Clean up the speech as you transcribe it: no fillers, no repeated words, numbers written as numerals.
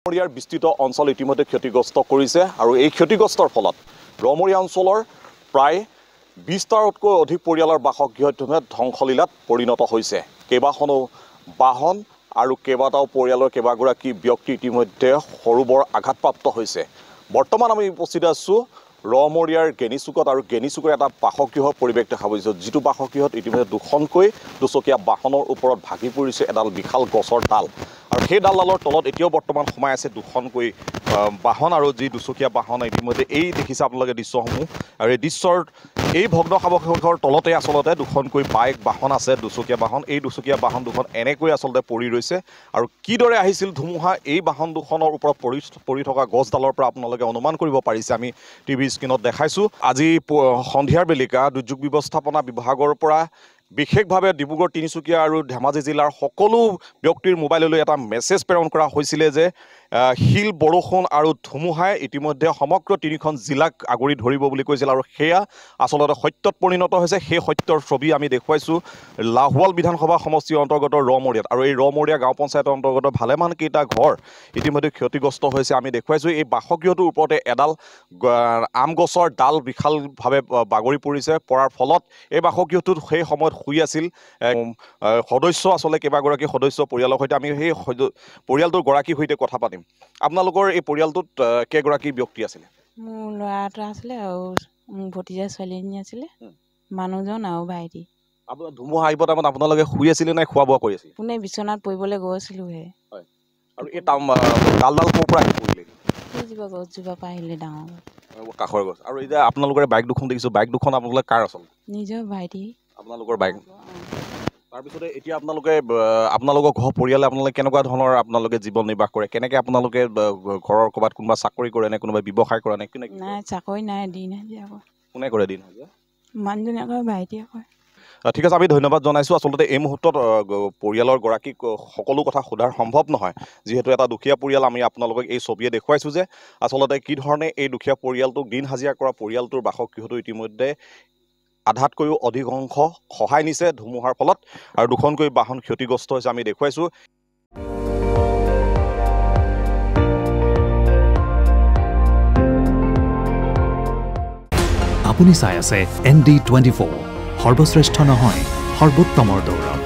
ৰমৰীয়াৰ বিস্তৃত অঞ্চল ইতিমধ্যে ক্ষতিগ্ৰস্ত কৰিছে আৰু এই ক্ষতিগ্ৰস্তৰ ফলত ৰমৰীয়া অঞ্চলৰ প্ৰায় 20টাতকৈ অধিক পৰিয়ালৰ বাসগৃহ ধ্বংসলীলাত পৰিণত হৈছে। কেইবাখনো বাহন আৰু কেইবাটাও পৰিয়ালৰ কেইবাগৰাকী ব্যক্তি ইতিমধ্যে সৰুবৰ আঘাতপ্ৰাপ্ত হৈছে। বৰ্তমান আমি উপস্থিত আছোঁ ৰমৰীয়াৰ গেনিচুকত আৰু গেনিচুকৰ এটা বাসগৃহৰ পৰিৱেশ দেখা পাইছোঁ, যিটো বাসগৃহত ইতিমধ্যে দুখনকৈ দুচকীয়া বাহনৰ ওপৰত ভাগি পৰিছে এডাল বিশাল গছৰ ডাল আৰু সেই ডালডালৰ তলত এতিয়াও বৰ্তমান সোমাই আছে দুখনকৈ বাহন আৰু যি দুচকীয়া বাহন ইতিমধ্যে এই দেখিছে আপোনালোকে দৃশ্যসমূহ আৰু এই দৃশ্যৰ এই ভগ্নাৱশেষৰ তলতে আচলতে দুখনকৈ বাইক বাহন আছে, দুচকীয়া বাহন। এই দুচকীয়া বাহন দুখন এনেকৈ আচলতে পৰি ৰৈছে আৰু কিদৰে আহিছিল ধুমুহা এই বাহন দুখনৰ ওপৰত পৰি থকা গছডালৰ পৰা আপোনালোকে অনুমান কৰিব পাৰিছে। আমি টিভি স্ক্ৰীণত দেখাইছোঁ। আজি সন্ধিয়াৰ বেলিকা দুৰ্যোগ ব্যৱস্থাপনা বিভাগৰ পৰা বিশেষভাৱে ডিব্ৰুগড়, তিনিচুকীয়া আৰু ধেমাজি জিলাৰ সকলো ব্যক্তিৰ মোবাইললৈ এটা মেছেজ প্ৰেৰণ কৰা হৈছিলে যে শিল বৰষুণ আৰু ধুমুহাই ইতিমধ্যে সমগ্ৰ তিনিখন জিলাক আগুৰি ধৰিব বুলি কৈছিল আৰু সেয়া আচলতে সত্যত পৰিণত হৈছে। সেই সত্যৰ ছবি আমি দেখুৱাইছোঁ লাহোৱাল বিধানসভা সমষ্টিৰ অন্তৰ্গত ৰমৰীয়াত আৰু এই ৰমৰীয়া গাঁও পঞ্চায়তৰ অন্তৰ্গত ভালেমান কেইটা ঘৰ ইতিমধ্যে ক্ষতিগ্ৰস্ত হৈছে। আমি দেখুৱাইছোঁ এই বাসগৃহটোৰ ওপৰতে এডাল আম গছৰ ডাল বিশালভাৱে বাগৰি পৰিছে। পৰাৰ ফলত এই বাসগৃহটোত সেই সময়ত শুই আছিল সদস্য, আচলতে কেইবাগৰাকী সদস্য পৰিয়ালৰ সৈতে আমি সেই পৰিয়ালটোৰ গৰাকীৰ সৈতে কথা পাতিম। আপোনালোকৰ এই পৰিয়ালটোত কেইগৰাকী ব্যক্তি আছিলে? মোৰ ল'ৰা এটা আছিলে আৰু মোৰ ভতিজা ছোৱালী এজনী আছিলে, মানুহজন আৰু ভাইটি। আপোনাৰ ধুমুহা আহিব টাইমত আপোনালোকে শুই আছিলে নে খোৱা বোৱা কৰি আছিলে? কোনে বিচনাত পৰিবলৈ গৈছিলোঁহে। হয়, আৰু এই ডালডাল ক'ৰ পৰা আহি পৰিলে? সেইজোপা গছজোপা পৰা আহিলে ডাঙৰ কাষৰ গছ। আৰু এতিয়া আপোনালোকৰ বাইক দুখন দেখিছোঁ, বাইক দুখন আপোনালোকে কাৰ আচলতে? নিজৰ ভাইটি। আপোনালোকৰ বাইক। তাৰপিছতে এতিয়া আপোনালোকৰ ঘৰ পৰিয়ালে আপোনালোকে কেনেকুৱা ধৰণৰ আপোনালোকে জীৱন নিৰ্বাহ কৰে? কেনেকৈ আপোনালোকে ঘৰৰ ক'ৰবাত কোনোবা চাকৰি কৰে নে কোনোবাই ব্যৱসায় কৰে নে? নাই, চাকৰি নাই, দিন হাজিৰা কৰে। কোনে কৰে দিন হাজিৰা? মানুহজনে কৰে, ভাইটিয়ে কৰে। ঠিক আছে, আমি ধন্যবাদ জনাইছোঁ। আচলতে এই মুহূৰ্তত পৰিয়ালৰ গৰাকীক সকলো কথা সোধাৰ সম্ভৱ নহয়, যিহেতু এটা দুখীয়া পৰিয়াল। আমি আপোনালোকক এই ছবিয়ে দেখুৱাইছোঁ যে আচলতে কি ধৰণে এই দুখীয়া পৰিয়ালটোক দিন হাজিৰা কৰা পৰিয়ালটোৰ বাসগৃহটো ইতিমধ্যে আধাতকৈও অধিক অংশ সহায় নিছে ধুমুহাৰ ফলত আৰু দুখনকৈ বাহন ক্ষতিগ্ৰস্ত হৈছে। আমি দেখুৱাইছোঁ। আপুনি চাই আছে ND24, সৰ্বশ্ৰেষ্ঠ নহয় সৰ্বোত্তমৰ দৌৰ।